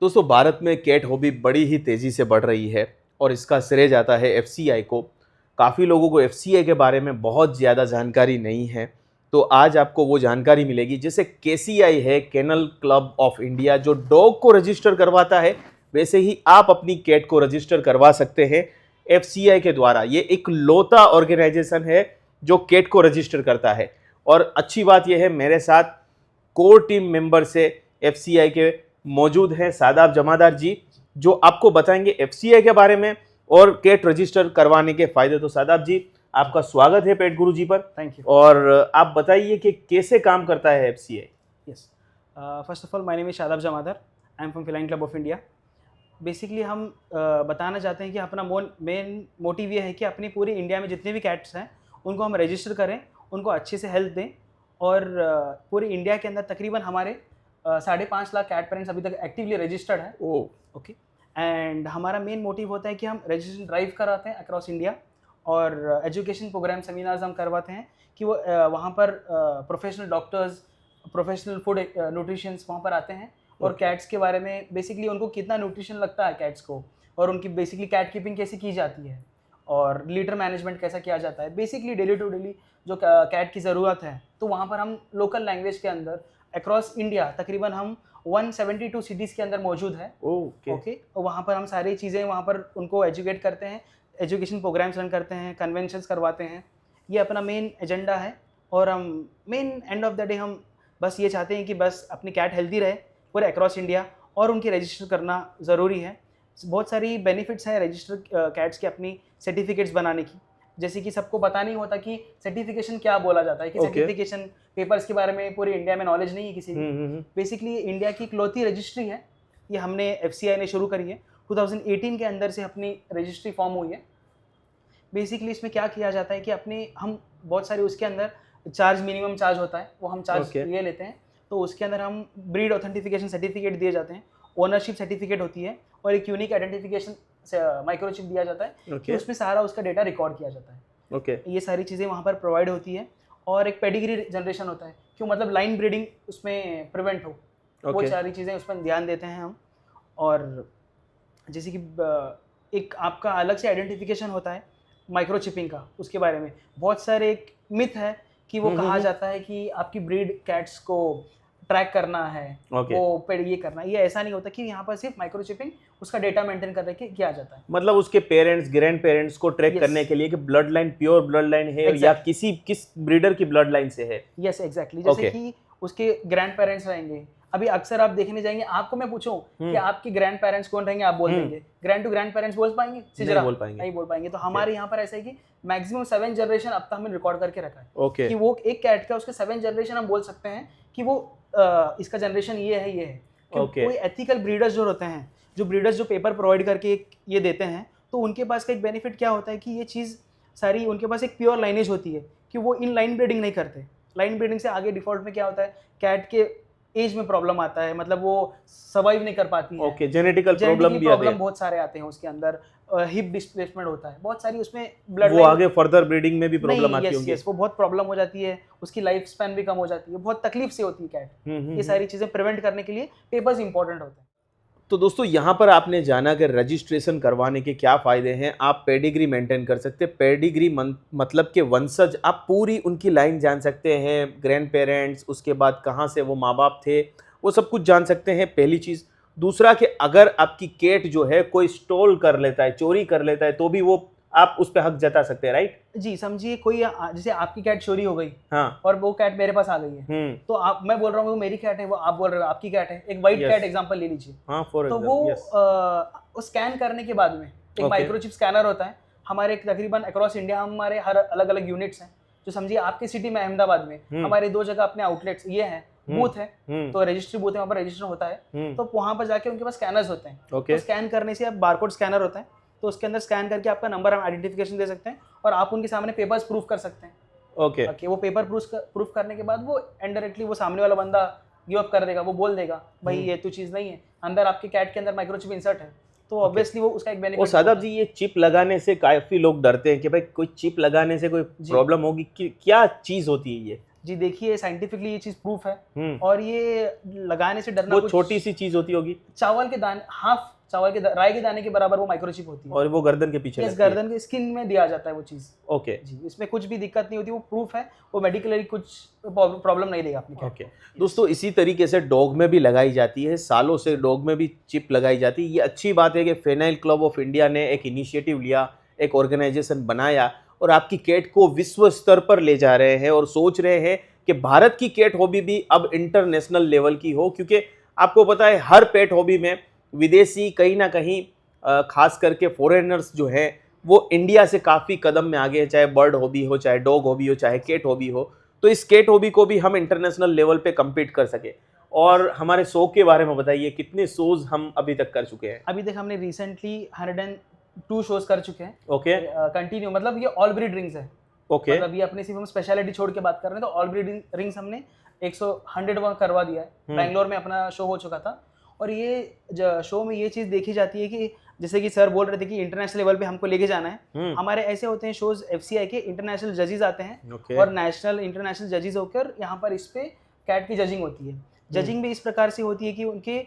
दोस्तों भारत में cat hobby बड़ी ही तेज़ी से बढ़ रही है और इसका श्रेय जाता है एफसीआई को। काफ़ी लोगों को एफसीआई के बारे में बहुत ज़्यादा जानकारी नहीं है, तो आज आपको वो जानकारी मिलेगी। जैसे केसीआई है, केनल क्लब ऑफ इंडिया, जो डॉग को रजिस्टर करवाता है, वैसे ही आप अपनी कैट को रजिस्टर करवा सकते हैं एफसीआई के द्वारा। ये एक लौता ऑर्गेनाइजेशन है जो कैट को रजिस्टर करता है। और अच्छी बात यह है, मेरे साथ कोर टीम मेंबर से एफसीआई के मौजूद हैं सादाब जमादार जी, जो आपको बताएंगे एफसीआई के बारे में और कैट रजिस्टर करवाने के फायदे। तो सादाब जी, आपका स्वागत है पेट गुरु जी पर। Thank you. और आप बताइए कि कैसे काम करता है FCI. Yes, first of all my name is Shadab Jamadar, I am from feline club of India. Basically हम बताना चाहते हैं कि अपना मेन मोटिव ये है कि अपनी पूरी इंडिया में जितने भी कैट्स हैं उनको हम रजिस्टर करें, उनको अच्छे से हेल्थ दें। और पूरी इंडिया के अंदर तकरीबन हमारे 5.5 लाख कैट पेरेंट्स अभी तक एक्टिवली रजिस्टर्ड है। ओके। एंड हमारा मेन मोटिव होता है कि हम रजिस्ट्रेशन ड्राइव कराते हैं अक्रॉस इंडिया और एजुकेशन प्रोग्राम सेमिनार्स हम करवाते हैं कि वो वहाँ पर professional doctors, professional food nutritions वहाँ पर आते हैं और कैट्स के बारे में बेसिकली उनको कितना न्यूट्रिशन लगता है कैट्स को, और उनकी बेसिकली कैट कीपिंग कैसे की जाती है और लीडर मैनेजमेंट कैसा किया जाता है, बेसिकली डेली टू डेली जो कैट की ज़रूरत है। तो वहाँ पर हम लोकल लैंग्वेज के अंदर अक्रॉस इंडिया तकरीबन हम 172 सिटीज़ के अंदर मौजूद है। ओके। और वहाँ पर हम सारी चीज़ें वहाँ पर उनको एजुकेट करते हैं, एजुकेशन प्रोग्राम्स रन करते हैं, कन्वेंशंस करवाते हैं। ये अपना मेन एजेंडा है। और हम main end of the day हम बस ये चाहते हैं कि बस अपनी कैट हेल्दी रहे पूरे अक्रॉस इंडिया, और उनकी रजिस्टर करना ज़रूरी है। बहुत सारी बेनिफिट्स हैं रजिस्टर कैट्स के अपनी सर्टिफिकेट्स बनाने की। जैसे कि सबको पता नहीं होता कि सर्टिफिकेशन क्या बोला जाता है, कि सर्टिफिकेशन पेपर्स के बारे में पूरी इंडिया में नॉलेज नहीं है किसी की। बेसिकली इंडिया की इकलौती रजिस्ट्री है, ये हमने एफसीआई ने शुरू करी है 2018 के अंदर से अपनी रजिस्ट्री फॉर्म हुई है। बेसिकली इसमें क्या किया जाता है कि अपने हम बहुत सारे उसके अंदर मिनिमम चार्ज होता है, वो हम चार्ज ये लेते हैं। तो उसके अंदर हम ब्रीड ऑथेंटिफिकेशन सर्टिफिकेट दिए जाते हैं, ओनरशिप सर्टिफिकेट होती है, और एक यूनिक आइडेंटिफिकेशन माइक्रोचिप दिया जाता है। तो उसमें सारा उसका डेटा रिकॉर्ड किया जाता है। ये सारी चीज़ें वहाँ पर प्रोवाइड होती है। और एक पेडिग्री जनरेशन होता है, क्यों मतलब लाइन ब्रीडिंग उसमें प्रिवेंट हो, वो सारी चीज़ें उसमें ध्यान देते हैं हम। और जैसे कि एक आपका अलग से आइडेंटिफिकेशन होता है माइक्रोचिपिंग का, उसके बारे में बहुत सारे एक मिथ है कि वो कहा जाता है कि आपकी ब्रीड कैट्स को ट्रैक करना है, वो पेड़ ये करना है। ये ऐसा नहीं होता कि यहाँ पर सिर्फ माइक्रोचिपिंग उसका डेटा मेंटेन करने के किया जाता है। मतलब उसके पेरेंट्स, ग्रैंड पेरेंट्स को ट्रैक करने के लिए कि blood line pure blood line है या किस ब्रीडर की ब्लड लाइन से है। Yes, exactly. जैसे कि उसके ग्रैंड पेरेंट्स रहेंगे। अभी अक्सर आप देखने जाएंगे, आपको मैं पूछूं कि आपके ग्रैंड पेरेंट्स कौन रहेंगे, आप बोल देंगे। ग्रैंड टू ग्रैंड पेरेंट्स बोल पाएंगे? नहीं बोल पाएंगे। तो हमारे यहाँ पर ऐसा है कि मैक्सिमम 7 जनरेशन अब तक हमने रिकॉर्ड करके रखा है कि वो एक कैट का उसके 7 जनरेशन हम बोल सकते हैं कि वो इसका जनरेशन ये है। कोई एथिकल ब्रीडर्स जो होते हैं, जो ब्रीडर्स जो पेपर प्रोवाइड करके ये देते हैं, तो उनके पास का एक बेनिफिट क्या होता है कि ये चीज़ सारी उनके पास एक प्योर लाइनेज होती है कि वो इन लाइन ब्रीडिंग नहीं करते। लाइन ब्रीडिंग से आगे डिफॉल्ट में क्या होता है, कैट के एज में प्रॉब्लम आता है, मतलब वो सर्वाइव नहीं कर पाती है। जेनेटिकल प्रॉब्लम बहुत सारे आते हैं उसके अंदर। हिप डिस्प्लेसमेंट होता है, बहुत सारी उसमें ब्लड वो आगे फर्दर ब्रीडिंग में भी प्रॉब्लम आती होगी। वो बहुत प्रॉब्लम हो जाती है, उसकी लाइफ स्पैन भी कम हो जाती है, बहुत तकलीफ से होती है कैट। ये सारी चीजें प्रिवेंट करने के लिए पेपर्स इंपॉर्टेंट होते हैं। तो दोस्तों यहाँ पर आपने जाना कि रजिस्ट्रेशन करवाने के क्या फ़ायदे हैं। आप पेडिग्री मेंटेन कर सकते हैं। पेडिग्री मतलब के वंशज, आप पूरी उनकी लाइन जान सकते हैं, ग्रैंड पेरेंट्स, उसके बाद कहाँ से वो माँ बाप थे, वो सब कुछ जान सकते हैं, पहली चीज़। दूसरा कि अगर आपकी कैट जो है कोई स्टॉल कर लेता है, चोरी कर लेता है, तो भी वो आप उस पर हक जता सकते हैं, राइट जी। समझिए कोई जैसे आपकी कैट चोरी हो गई, हाँ, और वो कैट मेरे पास आ गई है, तो आप, मैं बोल रहा हूँ वो मेरी कैट है, वो आप बोल रहे हो आपकी कैट है। एक वाइट कैट एग्जांपल ले लीजिए, हाँ, तो वो स्कैन करने के बाद में एक माइक्रोचिप स्कैनर होता है हमारे तकरीबन अक्रॉस इंडिया। हमारे हर अलग अलग यूनिट्स हैं, जो समझिए आपकी सिटी में अहमदाबाद में हमारे 2 जगह अपने आउटलेट्स ये हैं, बूथ है, तो रजिस्ट्री बूथ है, वहाँ पर रजिस्टर होता है। तो वहाँ पर जाके उनके पास स्कैनर्स होते हैं। तो स्कैन करने से आप बारकोड स्कैनर होता है, तो उसके अंदर स्कैन करके आपका नंबर आइडेंटिफिकेशन दे सकते हैं और आप उनके सामने पेपर्स प्रूफ कर सकते हैं। वो पेपर प्रूफ करने के बाद वो इनडायरेक्टली वो सामने वाला बंदा गिव अप कर देगा। वो बोल देगा भाई ये तो चीज़ नहीं है, अंदर आपके कैट के अंदर माइक्रोचिप इंसर्ट है, तो ऑब्वियसली वो उसका एक बेनिफिट। सादाब जी, ये चिप लगाने से काफ़ी लोग डरते हैं कि भाई कोई चिप लगाने से कोई प्रॉब्लम होगी, क्या चीज़ होती है ये? जी देखिए साइंटिफिकली ये चीज़ प्रूफ है, हम्म। और ये लगाने से डरना वो कुछ छोटी सी चीज होती होगी चावल के दाने, हाफ चावल के राई के दाने के बराबर वो माइक्रोचिप होती है। और वो गर्दन के पीछे यस, लगती है। गर्दन के स्किन में दिया जाता है वो चीज़। ओके जी, इसमें कुछ भी दिक्कत नहीं होती, वो प्रूफ है, वो मेडिकली कुछ प्रॉब्लम नहीं देगा अपनी cat ओके को। दोस्तों, इसी तरीके से डॉग में भी लगाई जाती है, सालों से डॉग में भी चिप लगाई जाती है। ये अच्छी बात है कि फेनाइल क्लब ऑफ इंडिया ने एक इनिशिएटिव लिया, एक ऑर्गेनाइजेशन बनाया और आपकी कैट को विश्व स्तर पर ले जा रहे हैं और सोच रहे हैं कि भारत की कैट हॉबी भी अब इंटरनेशनल लेवल की हो, क्योंकि आपको पता है हर पेट हॉबी में विदेशी कहीं ना कहीं खास करके फॉरेनर्स जो हैं वो इंडिया से काफ़ी कदम में आगे हैं, चाहे बर्ड हॉबी हो, चाहे डॉग हॉबी हो, चाहे कैट हॉबी हो। तो इस कैट हॉबी को भी हम इंटरनेशनल लेवल पे कम्पीट कर सके। और हमारे शो के बारे में बताइए, कितने शोज हम अभी तक कर चुके हैं? अभी तक हमने रिसेंटली 102 शोज कर चुके हैं ओके कंटिन्यू। मतलब ये ऑल ब्रीड रिंग्स है, ओके मतलब ये अपने सिर्फ हम स्पेशलिटी छोड़ के बात कर रहे हैं, तो ऑल ब्रीड रिंग्स हमने 100 करवा दिया है। बैंगलोर में अपना शो हो चुका था, और ये शो में ये चीज़ देखी जाती है कि जैसे कि सर बोल रहे थे कि इंटरनेशनल लेवल पे हमको लेके जाना है। हमारे ऐसे होते हैं शोज FCI के, इंटरनेशनल जजेस आते हैं ओके और नेशनल इंटरनेशनल जजेस होकर यहाँ पर इस पे कैट की जजिंग होती है। जजिंग भी इस प्रकार से होती है कि उनके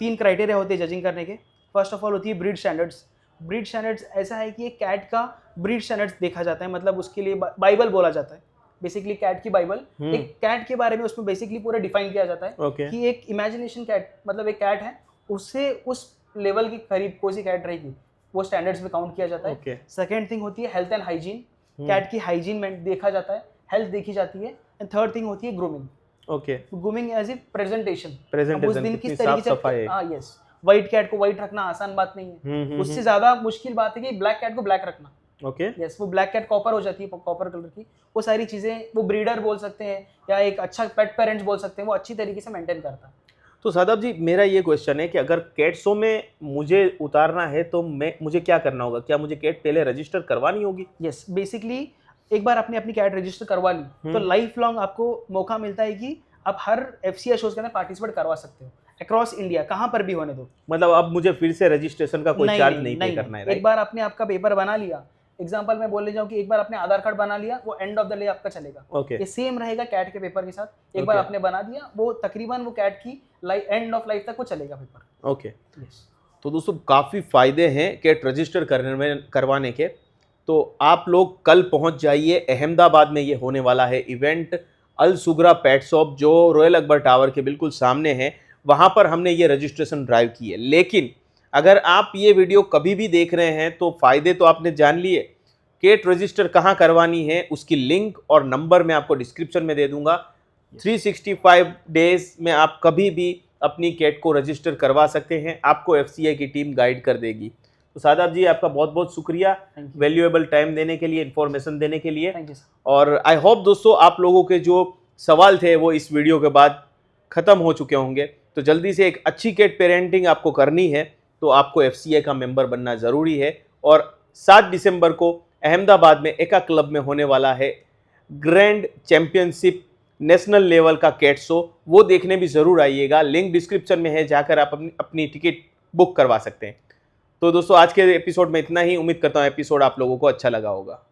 3 क्राइटेरिया होते हैं जजिंग करने के। फर्स्ट ऑफ ऑल होती है ब्रीड स्टैंडर्ड्स। ब्रीड स्टैंडर्ड्स ऐसा है कि एक कैट का ब्रीड स्टैंडर्ड्स देखा जाता है, मतलब उसके लिए बाइबल बोला जाता है, बेसिकली कैट की बाइबल। एक कैट के बारे में उसमें बेसिकली पूरा डिफाइन किया जाता है ओके कि एक इमेजिनेशन कैट, मतलब एक कैट है, उससे उस लेवल के करीब कौन सी कैट रहेगी वो स्टैंडर्ड्स में काउंट किया जाता है। ओके सेकेंड थिंग होती है हेल्थ एंड हाइजीन, कैट की हाइजीन में देखा जाता है, हेल्थ देखी जाती है। एंड थर्ड थिंग होती है grooming. Okay grooming as a presentation, उस प्रेजेंटेशन दिन कितनी किस साफ तरीके सफाई से, है। हाँ यस, व्हाइट कैट को व्हाइट रखना आसान बात नहीं है। उससे ज्यादा मुश्किल बात है कि ब्लैक कैट को ब्लैक रखना। ओके यस, वो ब्लैक कैट कॉपर हो जाती है, कॉपर कलर की। वो सारी चीजें वो ब्रीडर बोल सकते हैं या एक अच्छा पेट पेरेंट्स बोल सकते हैं, वो अच्छी तरीके से मेंटेन करता है। तो सादाब जी, मेरा ये क्वेश्चन है कि अगर कैट शो में मुझे उतारना है तो मुझे क्या करना होगा? क्या मुझे कैट पहले रजिस्टर करवानी होगी? यस, बेसिकली एक बार आपने अपनी कैट रजिस्टर करवा ली तो लाइफ लॉन्ग आपको मौका मिलता है कि आप हर FCI शोज के अंदर पार्टिसिपेट करवा सकते हो अक्रॉस इंडिया, कहाँ पर भी होने दो। मतलब अब मुझे फिर से रजिस्ट्रेशन का कोई चार्ज नहीं पे करना है, एक राइट? बार आपने आपका पेपर बना लिया, एग्जांपल मैं बोलने जाऊँ कि एक बार आपने आधार कार्ड बना लिया, वो एंड ऑफ द डे आपका चलेगा। ओके ये सेम रहेगा कैट के पेपर के साथ। एक बार Okay. आपने बना दिया, वो तकरीबन वो कैट की एंड ऑफ लाइफ तक वो चलेगा पेपर। ओके यस, तो दोस्तों, काफ़ी फ़ायदे हैं कैट रजिस्टर करवाने के। तो आप लोग कल पहुंच जाइए, अहमदाबाद में ये होने वाला है इवेंट, अल सुगरा पेट शॉप जो रॉयल अकबर टावर के बिल्कुल सामने है। वहाँ पर हमने ये रजिस्ट्रेशन ड्राइव की है। लेकिन अगर आप ये वीडियो कभी भी देख रहे हैं तो फ़ायदे तो आपने जान लिए। कैट रजिस्टर कहाँ करवानी है उसकी लिंक और नंबर मैं आपको डिस्क्रिप्शन में दे दूंगा। 365 डेज में आप कभी भी अपनी कैट को रजिस्टर करवा सकते हैं, आपको FCI की टीम गाइड कर देगी। तो सादाब जी, आपका बहुत बहुत शुक्रिया थैंक यू, वैल्यूएबल टाइम देने के लिए, इन्फॉर्मेशन देने के लिए। Thank you sir. और आई होप दोस्तों आप लोगों के जो सवाल थे वो इस वीडियो के बाद ख़त्म हो चुके होंगे। तो जल्दी से एक अच्छी कैट पेरेंटिंग आपको करनी है तो आपको FCI का मेंबर बनना ज़रूरी है। और 7 दिसंबर को अहमदाबाद में एका क्लब में होने वाला है ग्रैंड चैंपियनशिप नेशनल लेवल का कैट शो, वो देखने भी ज़रूर आइएगा। लिंक डिस्क्रिप्शन में है, जाकर आप अपनी टिकट बुक करवा सकते हैं। तो दोस्तों, आज के एपिसोड में इतना ही। उम्मीद करता हूँ एपिसोड आप लोगों को अच्छा लगा होगा।